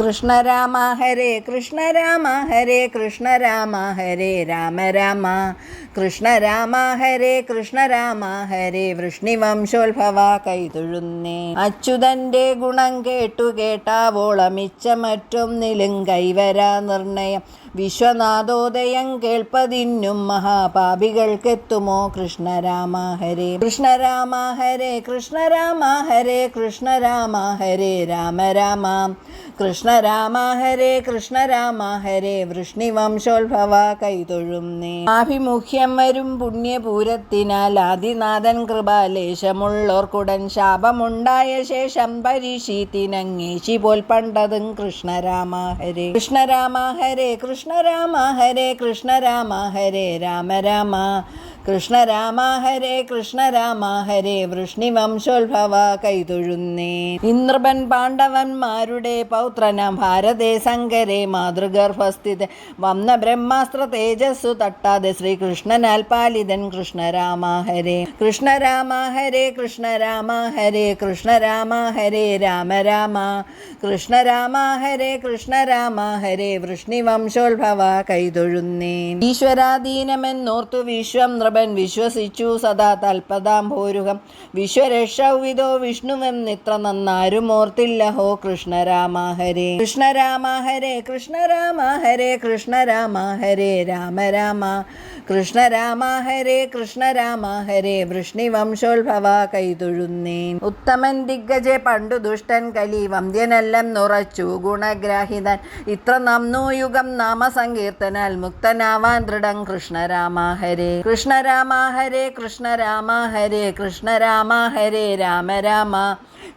കൃഷ്ണ രാമ ഹരേ കൃഷ്ണ രാമ ഹരേ കൃഷ്ണ രാമ ഹരേ രാമ രാമ കൃഷ്ണ രാമ ഹരേ കൃഷ്ണ രാമ ഹരേ വൃഷ്ണിവംശോത്ഭവ കൈതൊഴുന്നേ. അച്യുതന്റെ ഗുണം കേട്ടു കേട്ടാവോളമിച്ച മറ്റൊന്നിലും കൈവരാ നിർണയം വിശ്വനാഥോദയം കേൾപ്പതിന്നും മഹാപാപികൾക്കെത്തുമോ. കൃഷ്ണ രാമ ഹരേ കൃഷ്ണ രാമ ഹരേ കൃഷ്ണ രാമ ഹരേ കൃഷ്ണ രാമ ഹരേ രാമ രാമ കൃഷ്ണ രാമ ഹരേ കൃഷ്ണ രാമ ഹരേ വൃഷ്ണിവംശോത്ഭവ കൈതൊഴുന്നേ. ആഭിമുഖ്യം വരും പുണ്യപൂരത്തിനാൽ ആദിനാഥൻ കൃപാലേശമുള്ളോർക്കുടൻ ശാപമുണ്ടായ ശേഷം പരീക്ഷീത്തിനങ്ങേശി പോൽ പണ്ടതും കൃഷ്ണ രാമ ഹരേ കൃഷ്ണ രാമ ഹരേ കൃഷ്ണ രാമ ഹരേ കൃഷ്ണ രാമ ഹരേ രാമ രാമ കൃഷ്ണ രാമ ഹരേ കൃഷ്ണ രാമ ഹരേ വൃഷ്ണിവംശോത്ഭവ കൈതൊഴുന്നേ. ഇന്ദ്രപൻ പാണ്ഡവന്മാരുടെ പൗത്രനാം ഭാരതേ സങ്കരെ മാതൃഗർഭസ്ഥിത വന്ന ബ്രഹ്മാസ്ത്ര തേജസ്സു തട്ടാതെ ശ്രീകൃഷ്ണനാൽ പാലിതൻ കൃഷ്ണ രാമ ഹരേ കൃഷ്ണ രാമ ഹരേ കൃഷ്ണ രാമ ഹരേ കൃഷ്ണ രാമ ഹരേ രാമ രാമ കൃഷ്ണ രാമ ഹരേ കൃഷ്ണ രാമ ഹരേ വൃഷ്ണിവംശോത്ഭവ കൈതൊഴുന്നേ. ഈശ്വരാധീനമെന്നോർത്തു വിശ്വം വിശ്വസിച്ചു സദാ തൽപദാംഭോരുഹം വിശ്വരക്ഷവിദോ വിഷ്ണുവെന്നിത്ര നന്നാരും ഓർത്തില്ലഹോ. കൃഷ്ണ രാമ ഹരേ കൃഷ്ണ രാമ ഹരേ കൃഷ്ണ രാമ ഹരേ കൃഷ്ണ രാമ ഹരേ രാമ രാമ കൃഷ്ണ രാമ ഹരേ കൃഷ്ണ രാമ ഹരേ വൃഷ്ണിവംശോത്ഭവ കൈതൊഴുന്നേ. ഉത്തമൻ ദിഗ്ഗജെ പണ്ടു ദുഷ്ടൻ കലി വന്ധ്യനെല്ലാം നുറച്ചു ഗുണഗ്രാഹിതൻ ഇത്ര നന്നോ യുഗം നാമസങ്കീർത്തനാൽ മുക്തനാവാൻ ദൃഢം. കൃഷ്ണ രാമ ഹരേ കൃഷ്ണ രാമ ഹരേ കൃഷ്ണ രാമ ഹരേ കൃഷ്ണ രാമ ഹരേ രാമ രാമ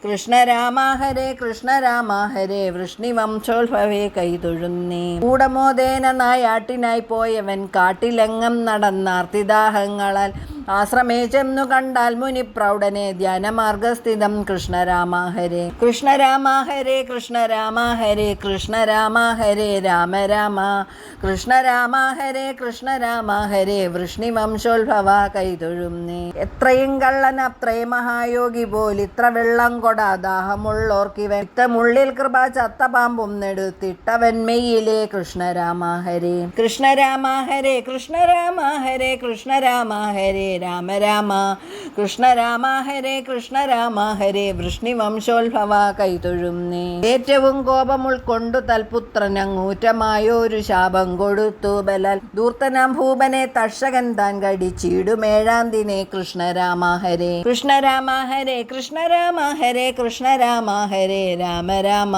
കൃഷ്ണ രാമ ഹരേ കൃഷ്ണ രാമ ഹരേ വൃഷ്ണിവംശോത്ഭവേ കൈതൊഴുന്നേ. കൂടമോദേന നായാട്ടിനായി പോയവൻ കാട്ടിലെങ്ങം നടന്നാർത്തിദാഹങ്ങളാൽ ആശ്രമേ ചെന്നു കണ്ടാൽ മുനി പ്രൗഢനെ ധ്യാനമാർഗസ്ഥിതം. കൃഷ്ണ രാമ ഹരേ കൃഷ്ണ രാമ ഹരേ കൃഷ്ണ രാമ ഹരേ കൃഷ്ണ രാമ ഹരേ രാമ രാമ കൃഷ്ണ രാമ ഹരേ കൃഷ്ണ രാമ ഹരേ വൃഷ്ണിവംശോത്ഭവ കൈതൊഴുന്നേ. എത്രയും കള്ളൻ അത്രയും മഹായോഗി പോലിത്ര വെള്ളം കൊടാ ദാഹമുള്ളോർക്കിവൻ ഇത്തമുള്ളിൽ കൃപ ചത്ത പാമ്പും നെടുത്തിട്ടവൻ മെയ്യിലെ. കൃഷ്ണ രാമ ഹരേ കൃഷ്ണ രാമ ഹരേ കൃഷ്ണ രാമ ഹരേ കൃഷ്ണ രാമ ഹരേ രാമ രാമ കൃഷ്ണ രാമ ഹരേ കൃഷ്ണ രാമ ഹരേ വൃഷ്ണിവംശോത്ഭവ കൈതൊഴുന്നേ. ഏറ്റവും കോപം ഉൾക്കൊണ്ടു തൽപുത്രനങ്ങൂറ്റമായൊരു ശാപം കൊടുത്തു ബലാൽ ധൂർത്തനാം ഭൂപനെ തർഷകൻ താൻ കടിച്ചിടുമേഴാന്തിനെ. കൃഷ്ണ രാമ ഹരേ കൃഷ്ണ രാമ ഹരേ കൃഷ്ണ രാമ ഹരേ കൃഷ്ണ രാമ ഹരേ രാമ രാമ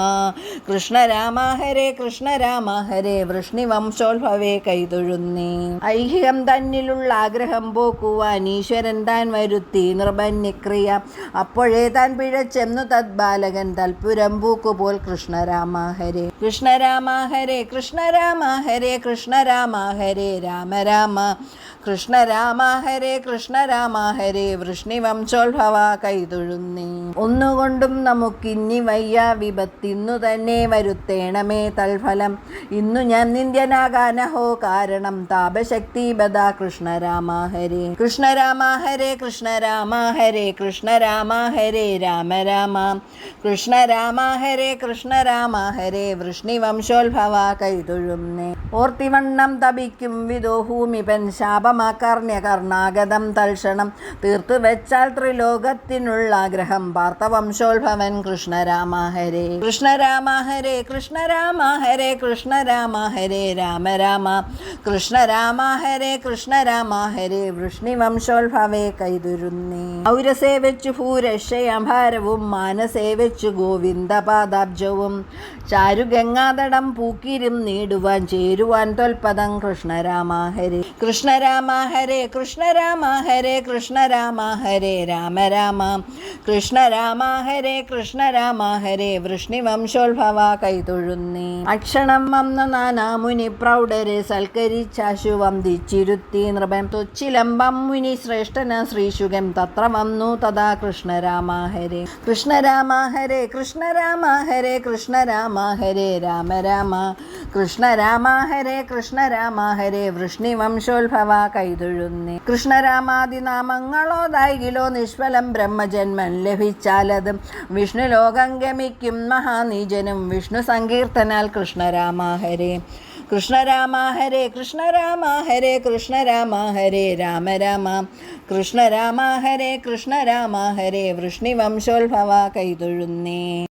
കൃഷ്ണ രാമ ഹരേ കൃഷ്ണ രാമ ഹരേ വൃഷ്ണിവംശോത്ഭവേ കൈതൊഴുന്നേ. ഐഹികം തന്നിലുള്ള ആഗ്രഹം പോക്കുവാൻ ഈശ്വരൻ താൻ വരുത്തി നിർബന്യക്രിയ അപ്പോഴേ താൻ പിഴച്ചെന്നു തദ്ബാലകൻ തൽപുരം പൂക്കുപോൽ. കൃഷ്ണ രാമ ഹരേ കൃഷ്ണ രാമ ഹരേ കൃഷ്ണ രാമ ഹരേ കൃഷ്ണ രാമ ഹരേ രാമ രാമ കൃഷ്ണ രാമ ഹരേ കൃഷ്ണ രാമ ഹരേ വൃഷ്ണിവംശോത്ഭവ കൈതൊഴുന്നേ. ഒന്നുകൊണ്ടും നമുക്കിന്നി വയ്യ വിപത്തിന്നു തന്നെ വരുത്തേണമേ തൽഫലം ഇന്നു ഞാൻ നിന്ദ്യനാകാനഹോ കാരണം താപശക്തി ബദാ. കൃഷ്ണ രാമ ഹരേ കൃഷ്ണ രാമ ഹരേ കൃഷ്ണ രാമ ഹരേ കൃഷ്ണ രാമ ഹരേ രാമ രാമ കൃഷ്ണ രാമ ഹരേ കൃഷ്ണ രാമ ഹരേ വൃഷ്ണിവംശോത്ഭവ കൈതൊഴുന്നേ. ഓർത്തിവണ്ണം തപിക്കും വിദോഹൂമിപൻ ശാപമാകർണ്യകർണാഗതം തൽക്ഷണം തീർത്തു വെച്ചാൽ ത്രിലോകത്തിനുള്ള ആഗ്രഹം പാർത്ഥവംശോത്ഭവൻ. കൃഷ്ണ രാമ ഹരേ കൃഷ്ണ രാമ ഹരേ കൃഷ്ണ രാമ ഹരേ കൃഷ്ണ രാമ ഹരേ രാമ രാമ കൃഷ്ണ രാമ ഹരേ കൃഷ്ണ രാമ ഹരേ വൃഷ്ണിവംശോത്ഭവേ കൈതൊഴുന്നേ. ഔരസേ വെച്ചു ഭൂരക്ഷയഭാരവും മാനസേ വെച്ചു ഗോവിന്ദപാദാബ്ജവും ചാരുഗംഗാതടം പൂക്കിരും നീടുവാൻ ചേരുവാൻ തൊൽപദം. കൃഷ്ണ രാമ ഹരേ കൃഷ്ണ രാമ ഹരേ കൃഷ്ണ രാമ ഹരേ കൃഷ്ണ രാമ ഹരേ രാമ രാമ കൃഷ്ണ രാമ ഹരേ കൃഷ്ണ രാമ ഹരേ വൃഷ്ണിവംശോത്ഭവ കൈതൊഴുന്നേ. അക്ഷണം വന്ന നാനാമുനി പ്രൗഢരെ സൽക്കരിച്ചാശു വന്ദിച്ചിരുത്തി നൃപൻ തൊച്ചിലമ്പം മുനി ശ്രേഷ്ഠന ശ്രീശുഖം തത്ര വന്നു തഥാ. കൃഷ്ണ രാമ ഹരേ കൃഷ്ണ രാമ ഹരേ കൃഷ്ണ രാമ ഹരേ കൃഷ്ണ രാമ ഹരേ രാമ രാമ കൃഷ്ണരാമ ഹരേ കൃഷ്ണരാമ ഹരേ വൃഷ്ണിവംശോത്ഭവ കൈതൊഴുന്നേ. കൃഷ്ണരാമാദിനാമങ്ങളോതായിലോ നിഷ്ഫലം ബ്രഹ്മജന്മം ലഭിച്ചാലതും വിഷ്ണുലോകം ഗമിക്കും മഹാനീജനും വിഷ്ണു സങ്കീർത്തനാൽ കൃഷ്ണരാമ ഹരേ കൃഷ്ണരാമ ഹരേ കൃഷ്ണരാമ ഹരേ കൃഷ്ണരാമ ഹരേ രാമ രാമ കൃഷ്ണരാമ ഹരേ കൃഷ്ണരാമ ഹരേ വൃഷ്ണിവംശോത്ഭവ കൈതൊഴുന്നേ.